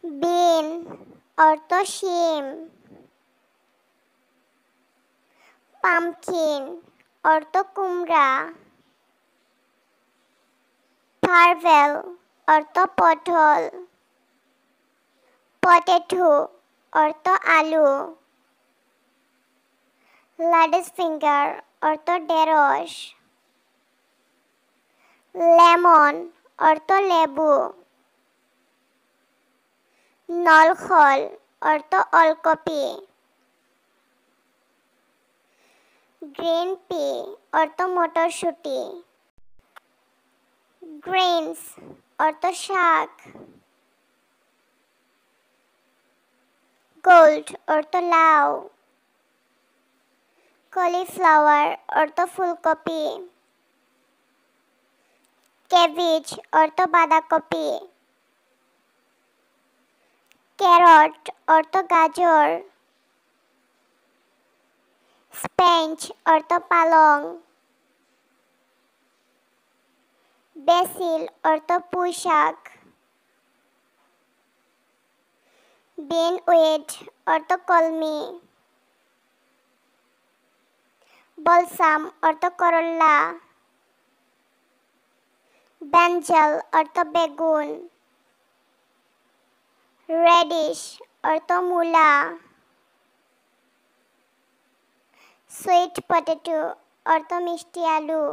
বিন অর্থ শিম, পামকিন অর্থ কুমড়া, পার্ভেল অর্থ পটল, পটেটো অর্থ আলু, লেডিস ফিঙ্গার অর্থ ঢেঁড়স, লেমন অর্থ লেবু, নলখল অর্থ ওলকপি, গ্রিন পি অর্থ মটরশুঁটি, গ্রেনস অর্থ শাক, গোল্ড অর্থ লাউ, কলিফ্লাওয়ার অর্থ ফুলকপি, ক্যাবেজ অর্থ বাঁধাকপি, ক্যারট অর্থ গাজর, স্প্যানিশ অর্থ পালং, বেসিল অর্থ পুঁইশাক, বিনউইড অর্থ কলমি, বলসাম অর্থ করল্লা, ব্রিঞ্জাল অর্থ বেগুন, রেডিশ অর্থ মূলা, সুইট পটেটো অর্থ মিষ্টি আলু।